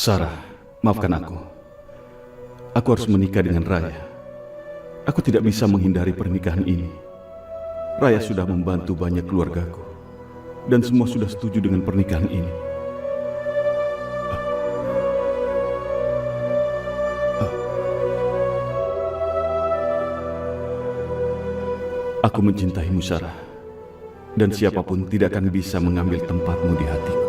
Sarah, maafkan aku. Aku harus menikah dengan Raya. Aku tidak bisa menghindari pernikahan ini. Raya sudah membantu banyak keluargaku, dan semua sudah setuju dengan pernikahan ini. Aku mencintaimu, Sarah, dan siapapun tidak akan bisa mengambil tempatmu di hatiku.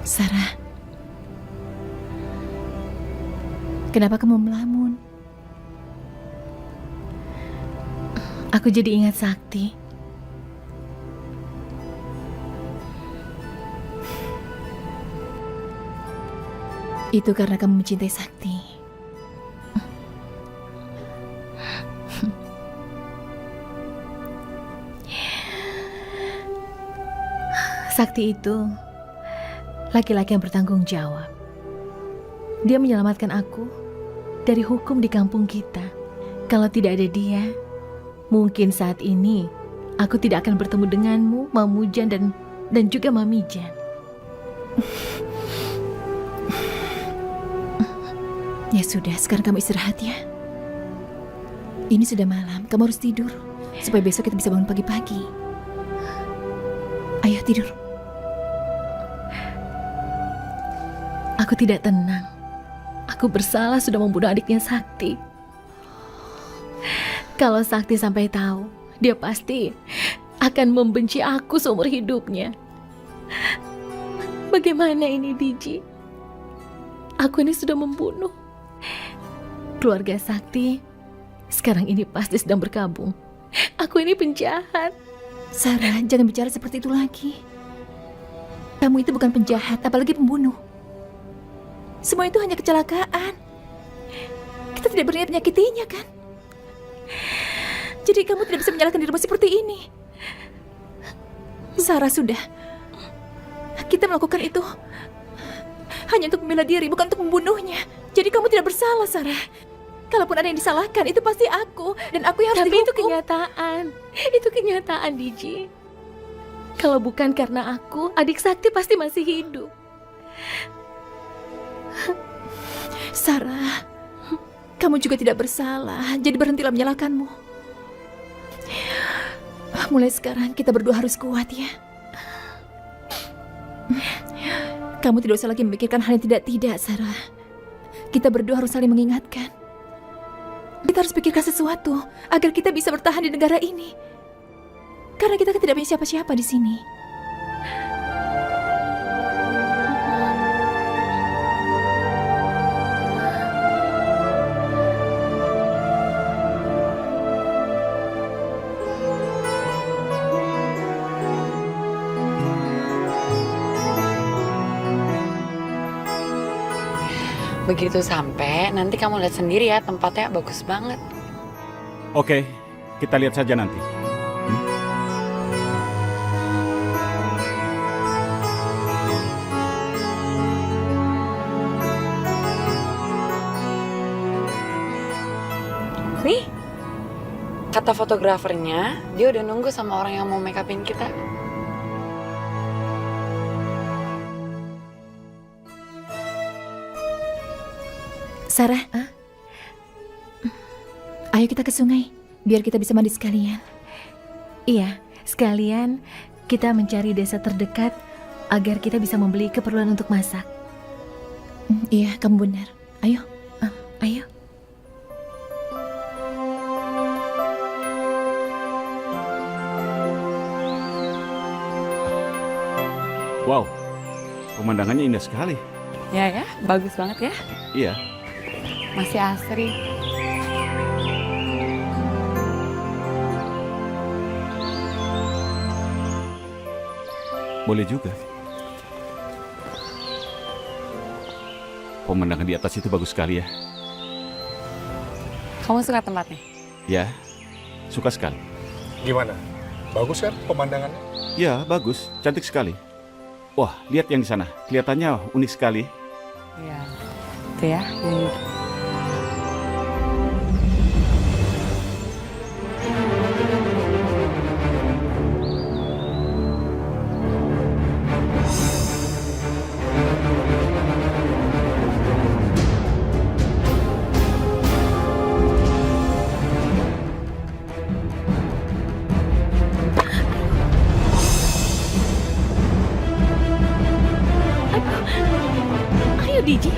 Sarah, kenapa kamu melamun? Aku jadi ingat Sakti. Itu karena kamu mencintai Sakti. Sakti itu laki-laki yang bertanggung jawab. Dia menyelamatkan aku dari hukum di kampung kita. Kalau tidak ada dia, mungkin saat ini aku tidak akan bertemu denganmu, Mamujan dan juga Mamijan. Ya sudah, sekarang kamu istirahat ya. Ini sudah malam, kamu harus tidur supaya besok kita bisa bangun pagi-pagi. Ayo tidur. Aku tidak tenang. Aku bersalah sudah membunuh adiknya Sakti. Kalau Sakti sampai tahu, dia pasti akan membenci aku seumur hidupnya. Bagaimana ini, Diji? Aku ini sudah membunuh. Keluarga Sakti sekarang ini pasti sedang berkabung. Aku ini penjahat. Sarah, jangan bicara seperti itu lagi. Kamu itu bukan penjahat, apalagi pembunuh. Semua itu hanya kecelakaan. Kita tidak berniat menyakitinya, kan? Jadi kamu tidak bisa menyalahkan dirimu seperti ini. Sarah, sudah. Kita melakukan itu hanya untuk membela diri, bukan untuk membunuhnya. Jadi kamu tidak bersalah, Sarah. Kalaupun ada yang disalahkan, itu pasti aku. Dan aku yang harus dihukum. Tapi itu kenyataan. Itu kenyataan, Diji. Kalau bukan karena aku, adik Sakti pasti masih hidup. Sarah, kamu juga tidak bersalah. Jadi berhentilah menyalahkanmu. Mulai sekarang kita berdua harus kuat ya. Kamu tidak usah lagi memikirkan hal yang tidak-tidak, Sarah. Kita berdua harus saling mengingatkan. Kita harus pikirkan sesuatu agar kita bisa bertahan di negara ini. Karena kita kan tidak punya siapa-siapa di sini. Begitu sampai, nanti kamu lihat sendiri ya, tempatnya bagus banget. Oke, kita lihat saja nanti. Nih, kata fotografernya, dia udah nunggu sama orang yang mau make upin kita. Sarah, ayo kita ke sungai, biar kita bisa mandi sekalian. Iya, sekalian kita mencari desa terdekat agar kita bisa membeli keperluan untuk masak. Iya, kamu benar. Ayo. Ayo. Wow, pemandangannya indah sekali. Ya, bagus banget ya. Iya, Masih asri. boleh juga. Pemandangan di atas itu bagus sekali ya. Kamu suka tempatnya? Ya, suka sekali. Gimana? Bagus kan pemandangannya? Ya, bagus, cantik sekali. Wah, lihat yang di sana. Kelihatannya unik sekali. Iya. Itu ya. Ayo, Diji.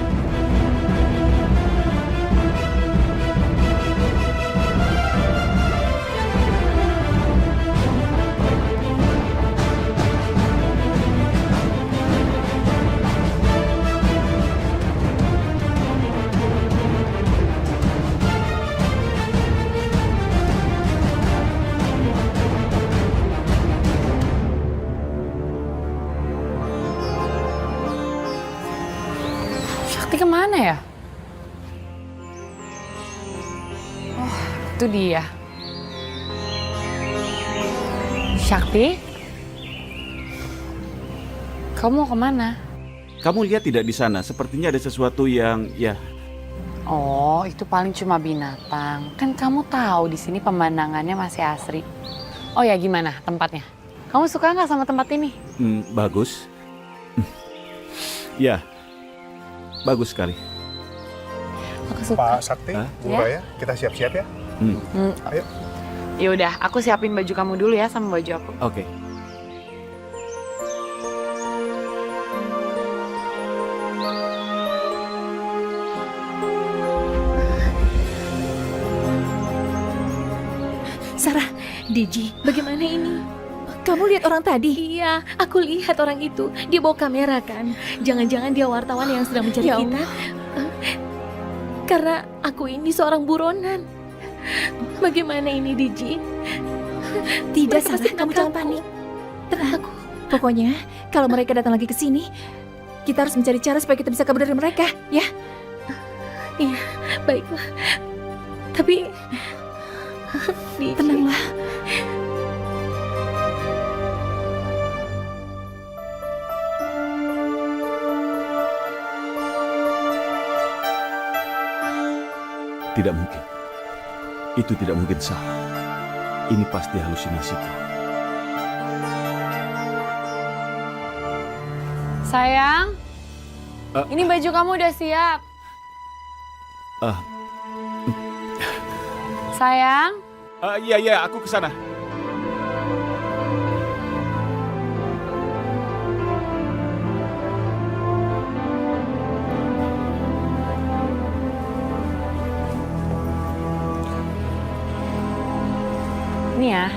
Sakti kemana ya? Oh, itu dia. Sakti? Kamu mau kemana? Kamu lihat tidak di sana? Sepertinya ada sesuatu yang, ya, Oh, itu paling cuma binatang. Kan kamu tahu di sini pemandangannya masih asri. Oh ya, gimana tempatnya? Kamu suka nggak sama tempat ini? bagus. Ya, bagus sekali. Aku suka. Pak Sakti, Hah? Bu Ya. Raya, kita siap-siap ya. Ayo. Ya udah, aku siapin baju kamu dulu ya sama baju aku. Oke. Sarah, Diji, bagaimana ini? kamu lihat orang tadi? Iya, aku lihat orang itu. Dia bawa kamera kan. Jangan-jangan dia wartawan yang sedang mencari Ya kita. Karena aku ini seorang buronan. Bagaimana ini, Diji? Tidak, Mereka Sarah, pasti kamu menangkapku. jangan panik. Tenang. Aku Pokoknya, kalau mereka datang lagi ke sini, kita harus mencari cara supaya kita bisa kabur dari mereka, ya? Iya, baiklah. Tapi Diji, Tenanglah. Tidak mungkin. Itu tidak mungkin salah. Ini pasti halusinasiku. Sayang, Eh. ini baju kamu udah siap. Ah, Sayang, iya, aku ke sana. ini ya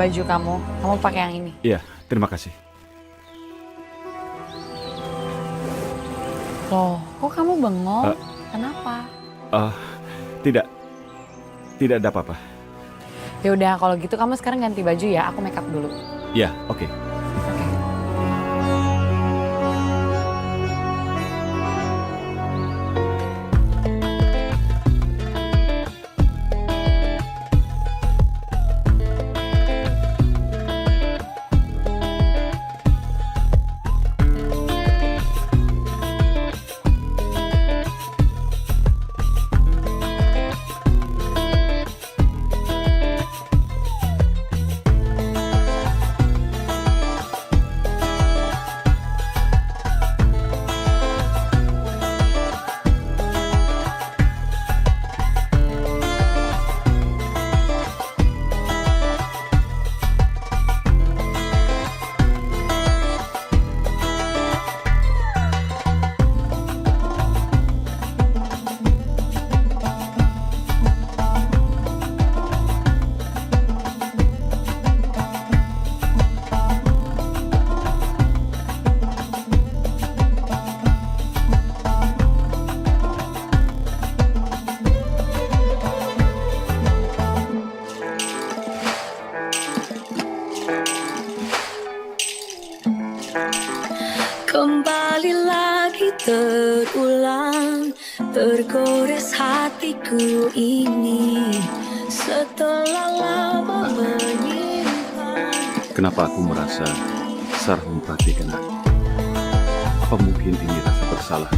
baju kamu. Kamu pakai yang ini. Iya, terima kasih. Loh, kok kamu bengong? Eh. Kenapa? Tidak. Tidak ada apa-apa. Ya udah, kalau gitu kamu sekarang ganti baju ya. Aku make up dulu. Ya, oke. Kembali lagi terulang, tergores hatiku ini setelah lama menyimpan. Kenapa aku merasa Sarah memperhatikan aku? Apa mungkin ini rasa bersalah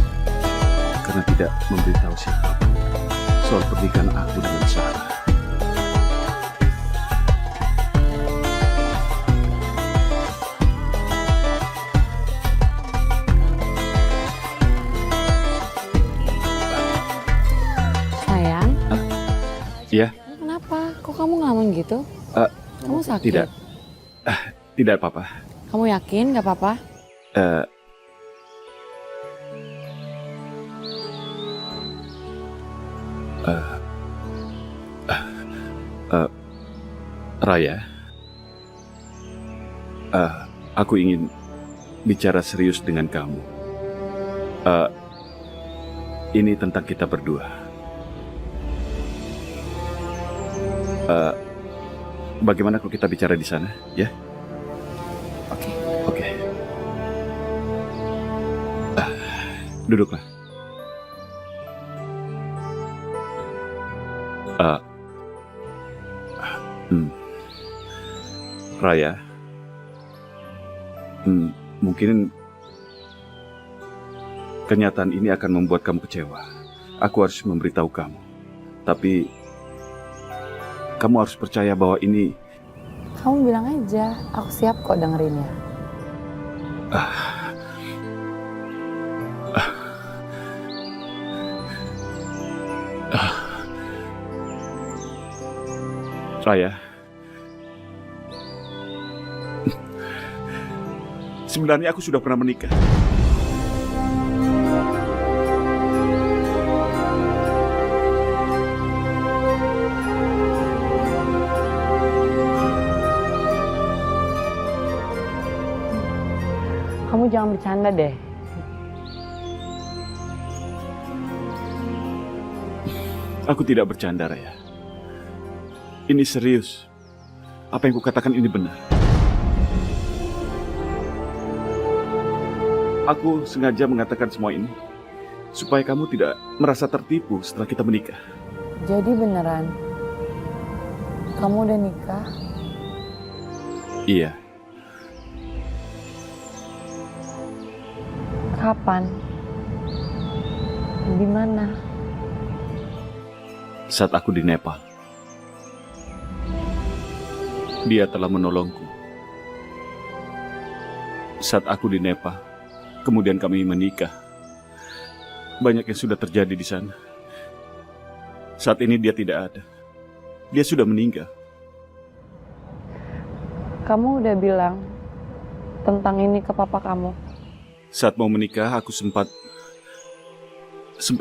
karena tidak memberitahu siapapun soal pernikahan aku dengan Sarah? Sayang, Iya, kenapa? Kok kamu ngelamun gitu? Kamu sakit? tidak. Tidak apa-apa. Kamu yakin gak apa-apa? Eh, eh, Raya, aku ingin bicara serius dengan kamu. Ini tentang kita berdua. Bagaimana kalau kita bicara di sana, ya? Oke. Oke. Duduklah. Raya, mungkin kenyataan ini akan membuat kamu kecewa. Aku harus memberitahu kamu. Tapi kamu harus percaya bahwa ini... Kamu bilang aja, aku siap kok dengerinnya. Raya, sebenarnya aku sudah pernah menikah. Kamu jangan bercanda deh. Aku tidak bercanda, Raya. Ini serius. Apa yang kukatakan ini benar. Aku sengaja mengatakan semua ini supaya kamu tidak merasa tertipu setelah kita menikah. Jadi beneran, kamu udah nikah? Iya, Kapan? Di mana? saat aku di Nepal. Dia telah menolongku. Saat aku di Nepal, kemudian kami menikah. Banyak yang sudah terjadi di sana. Saat ini dia tidak ada. Dia sudah meninggal. Kamu udah bilang tentang ini ke papa kamu? Saat mau menikah, aku sempat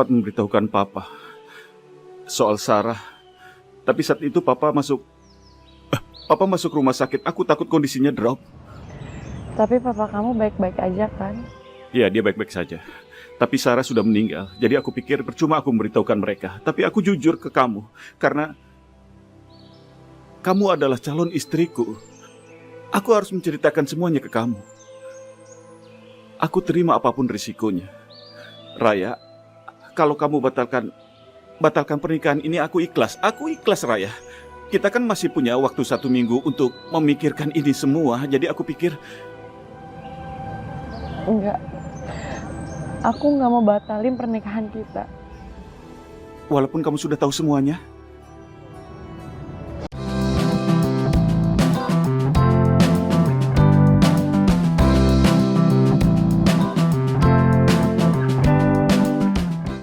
memberitahukan papa soal Sarah. Tapi saat itu papa masuk rumah sakit. Aku takut kondisinya drop. Tapi papa kamu baik-baik aja kan? Ya, dia baik-baik saja. Tapi Sarah sudah meninggal. Jadi aku pikir percuma aku memberitahukan mereka. Tapi aku jujur ke kamu. Karena kamu adalah calon istriku. Aku harus menceritakan semuanya ke kamu. Aku terima apapun risikonya. Raya, kalau kamu batalkan pernikahan ini, aku ikhlas. Aku ikhlas, Raya. Kita kan masih punya waktu 1 minggu untuk memikirkan ini semua. Jadi aku pikir... Enggak. Aku nggak mau batalin pernikahan kita. Walaupun kamu sudah tahu semuanya,